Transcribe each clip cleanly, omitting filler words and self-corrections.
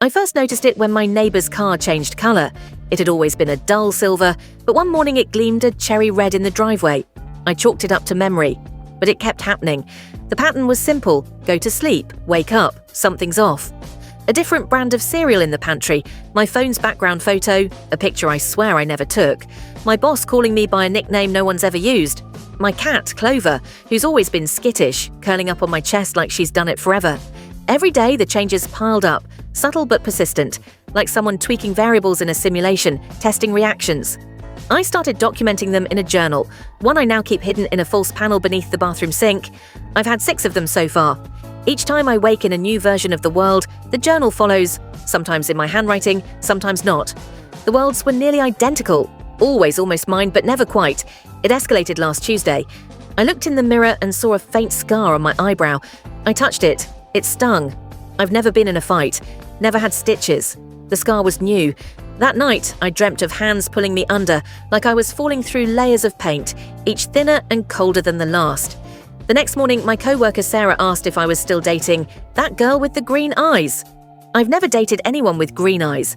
I first noticed it when my neighbour's car changed colour. It had always been a dull silver, but one morning it gleamed a cherry red in the driveway. I chalked it up to memory, but it kept happening. The pattern was simple: go to sleep, wake up, something's off. A different brand of cereal in the pantry, my phone's background photo, a picture I swear I never took, my boss calling me by a nickname no one's ever used, my cat, Clover, who's always been skittish, curling up on my chest like she's done it forever. Every day the changes piled up, subtle but persistent, like someone tweaking variables in a simulation, testing reactions. I started documenting them in a journal, one I now keep hidden in a false panel beneath the bathroom sink. I've had 6 of them so far. Each time I wake in a new version of the world, the journal follows, sometimes in my handwriting, sometimes not. The worlds were nearly identical, always almost mine, but never quite. It escalated last Tuesday. I looked in the mirror and saw a faint scar on my eyebrow. I touched it. It stung. I've never been in a fight, never had stitches. The scar was new. That night, I dreamt of hands pulling me under, like I was falling through layers of paint, each thinner and colder than the last. The next morning, my co-worker Sarah asked if I was still dating that girl with the green eyes. I've never dated anyone with green eyes.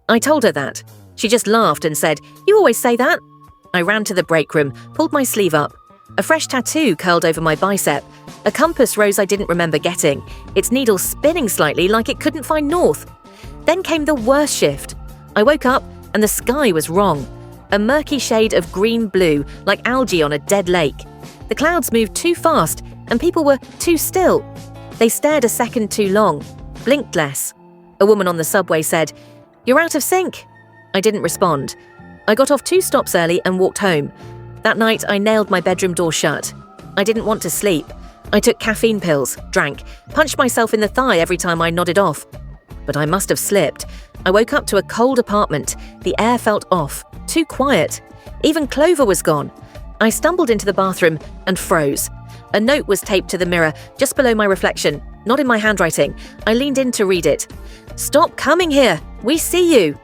I told her that. She just laughed and said, "You always say that." I ran to the break room, pulled my sleeve up. A fresh tattoo curled over my bicep. A compass rose I didn't remember getting, its needle spinning slightly like it couldn't find north. Then came the worst shift. I woke up and the sky was wrong. A murky shade of green-blue, like algae on a dead lake. The clouds moved too fast and people were too still. They stared a second too long, blinked less. A woman on the subway said, "You're out of sync." I didn't respond. I got off 2 stops early and walked home. That night, I nailed my bedroom door shut. I didn't want to sleep. I took caffeine pills, drank, punched myself in the thigh every time I nodded off. But I must have slipped. I woke up to a cold apartment. The air felt off, too quiet. Even Clover was gone. I stumbled into the bathroom and froze. A note was taped to the mirror, just below my reflection, not in my handwriting. I leaned in to read it. "Stop coming here! We see you!"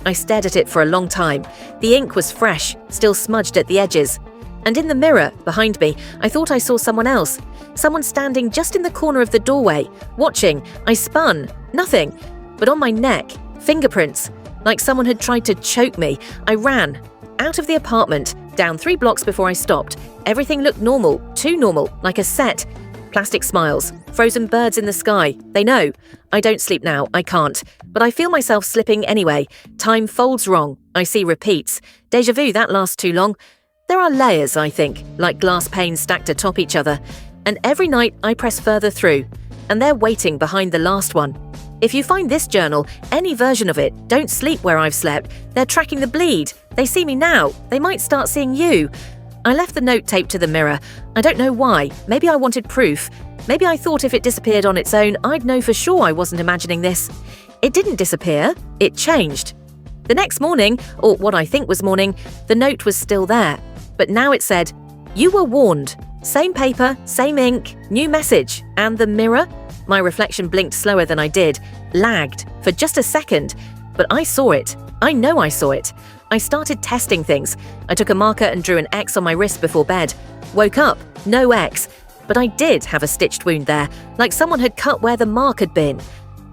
I stared at it for a long time. The ink was fresh, still smudged at the edges. And in the mirror, behind me, I thought I saw someone else. Someone standing just in the corner of the doorway, watching. I spun. Nothing. But on my neck, fingerprints. Like someone had tried to choke me. I ran. Out of the apartment, down 3 blocks before I stopped. Everything looked normal, too normal, like a set. Plastic smiles, frozen birds in the sky. They know. I don't sleep now, I can't. But I feel myself slipping anyway. Time folds wrong. I see repeats. Deja vu, that lasts too long. There are layers, I think, like glass panes stacked atop each other. And every night I press further through. And they're waiting behind the last one. If you find this journal, any version of it, don't sleep where I've slept. They're tracking the bleed. They see me now. They might start seeing you. I left the note taped to the mirror. I don't know why. Maybe I wanted proof. Maybe I thought if it disappeared on its own, I'd know for sure I wasn't imagining this. It didn't disappear. It changed. The next morning, or what I think was morning, the note was still there. But now it said, "You were warned." Same paper, same ink, new message. And the mirror? My reflection blinked slower than I did, lagged, for just a second. But I saw it. I know I saw it. I started testing things. I took a marker and drew an X on my wrist before bed. Woke up, no X. But I did have a stitched wound there, like someone had cut where the mark had been.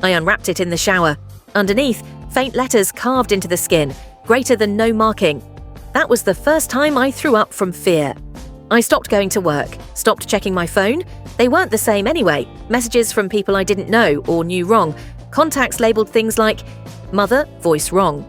I unwrapped it in the shower. Underneath, faint letters carved into the skin, greater than no marking. That was the first time I threw up from fear. I stopped going to work, stopped checking my phone. They weren't the same anyway. Messages from people I didn't know or knew wrong. Contacts labelled things like, "Mother, voice wrong."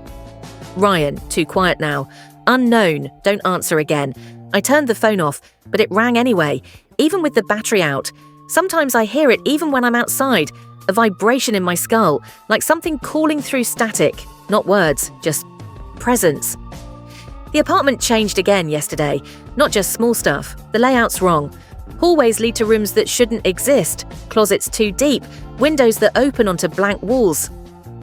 "Ryan, too quiet now." "Unknown, don't answer again." I turned the phone off, but it rang anyway, even with the battery out. Sometimes I hear it even when I'm outside, a vibration in my skull, like something calling through static. Not words, just presence. The apartment changed again yesterday. Not just small stuff. The layout's wrong. Hallways lead to rooms that shouldn't exist, closets too deep, windows that open onto blank walls.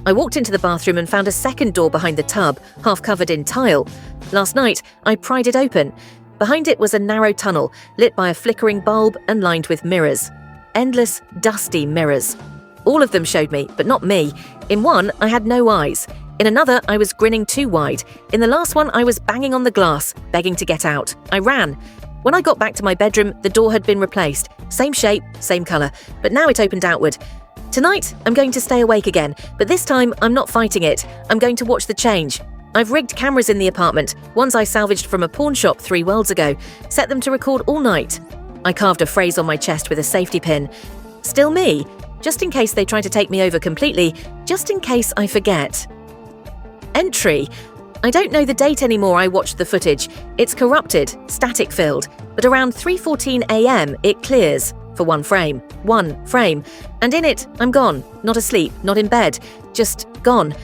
I walked into the bathroom and found a second door behind the tub, half covered in tile. Last night, I pried it open. Behind it was a narrow tunnel, lit by a flickering bulb and lined with mirrors. Endless, dusty mirrors. All of them showed me, but not me. In one, I had no eyes. In another, I was grinning too wide. In the last one, I was banging on the glass, begging to get out. I ran. When I got back to my bedroom, the door had been replaced. Same shape, same colour, but now it opened outward. Tonight, I'm going to stay awake again, but this time I'm not fighting it. I'm going to watch the change. I've rigged cameras in the apartment, ones I salvaged from a pawn shop 3 worlds ago, set them to record all night. I carved a phrase on my chest with a safety pin. Still me, just in case they try to take me over completely, just in case I forget. Entry. I don't know the date anymore I watched the footage. It's corrupted, static filled, but around 3:14 a.m. it clears. For one frame, and in it, I'm gone, not asleep, not in bed, just gone.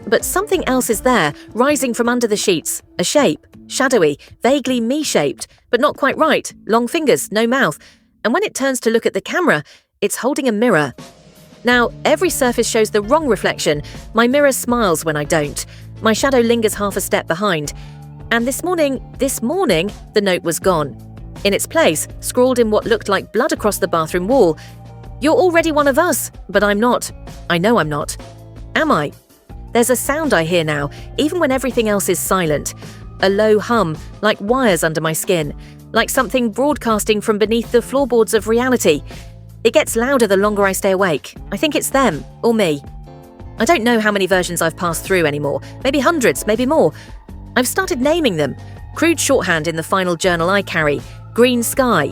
But something else is there, rising from under the sheets, a shape, shadowy, vaguely me-shaped, but not quite right, long fingers, no mouth, and when it turns to look at the camera, it's holding a mirror. Now, every surface shows the wrong reflection, my mirror smiles when I don't, my shadow lingers half a step behind, and this morning, the note was gone. In its place, scrawled in what looked like blood across the bathroom wall, "You're already one of us, but I'm not. I know I'm not. Am I?" There's a sound I hear now, even when everything else is silent. A low hum, like wires under my skin, like something broadcasting from beneath the floorboards of reality. It gets louder the longer I stay awake. I think it's them, or me. I don't know how many versions I've passed through anymore. Maybe hundreds, maybe more. I've started naming them. Crude shorthand in the final journal I carry. Green sky.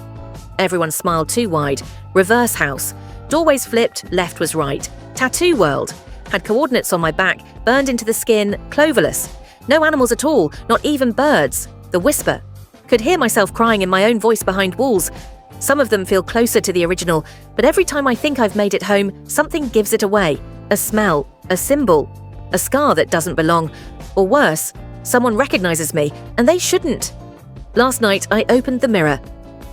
Everyone smiled too wide. Reverse house. Doorways flipped, left was right. Tattoo world. Had coordinates on my back, burned into the skin, cloverless. No animals at all, not even birds. The whisper. Could hear myself crying in my own voice behind walls. Some of them feel closer to the original, but every time I think I've made it home, something gives it away. A smell, a symbol, a scar that doesn't belong. Or worse, someone recognizes me, and they shouldn't. Last night, I opened the mirror.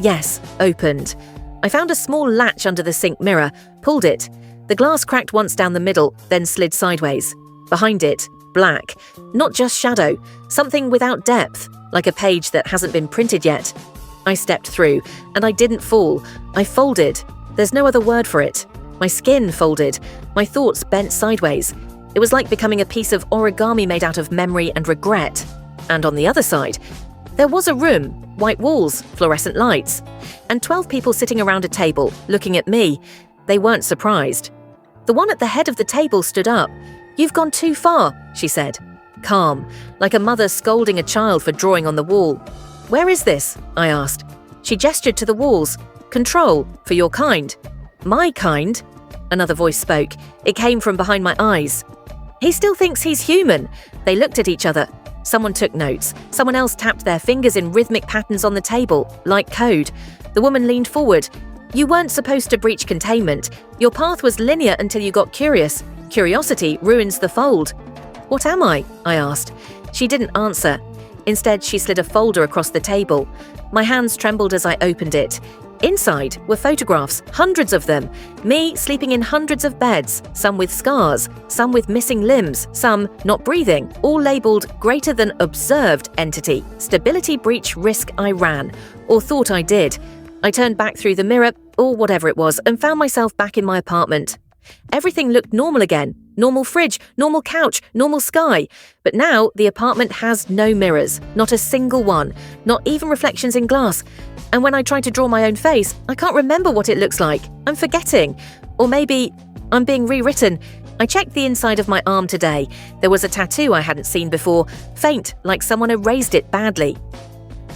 Yes, opened. I found a small latch under the sink mirror, pulled it. The glass cracked once down the middle, then slid sideways. Behind it, black. Not just shadow, something without depth, like a page that hasn't been printed yet. I stepped through, and I didn't fall. I folded. There's no other word for it. My skin folded. My thoughts bent sideways. It was like becoming a piece of origami made out of memory and regret. And on the other side, there was a room, white walls, fluorescent lights, and 12 people sitting around a table, looking at me. They weren't surprised. The one at the head of the table stood up. "You've gone too far," she said. Calm, like a mother scolding a child for drawing on the wall. "Where is this?" I asked. She gestured to the walls. "Control, for your kind." "My kind?" Another voice spoke. It came from behind my eyes. "He still thinks he's human." They looked at each other. Someone took notes. Someone else tapped their fingers in rhythmic patterns on the table, like code. The woman leaned forward. "You weren't supposed to breach containment. Your path was linear until you got curious. Curiosity ruins the fold." "What am I?" I asked. She didn't answer. Instead, she slid a folder across the table. My hands trembled as I opened it. Inside were photographs, hundreds of them. Me sleeping in hundreds of beds, some with scars, some with missing limbs, some not breathing, all labelled greater than observed entity, stability breach risk I ran, or thought I did. I turned back through the mirror, or whatever it was, and found myself back in my apartment. Everything looked normal again. Normal fridge, normal couch, normal sky. But now the apartment has no mirrors, not a single one, not even reflections in glass. And when I try to draw my own face, I can't remember what it looks like. I'm forgetting. Or maybe I'm being rewritten. I checked the inside of my arm today. There was a tattoo I hadn't seen before, faint, like someone erased it badly.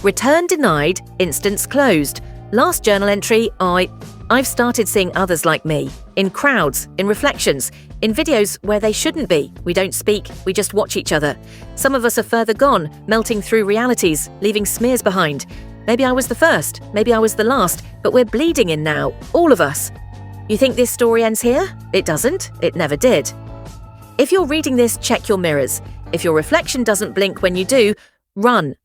Return denied, instance closed. Last journal entry, I've started seeing others like me. In crowds, in reflections, in videos where they shouldn't be. We don't speak, we just watch each other. Some of us are further gone, melting through realities, leaving smears behind. Maybe I was the first, maybe I was the last, but we're bleeding in now, all of us. You think this story ends here? It doesn't. It never did. If you're reading this, check your mirrors. If your reflection doesn't blink when you do, run.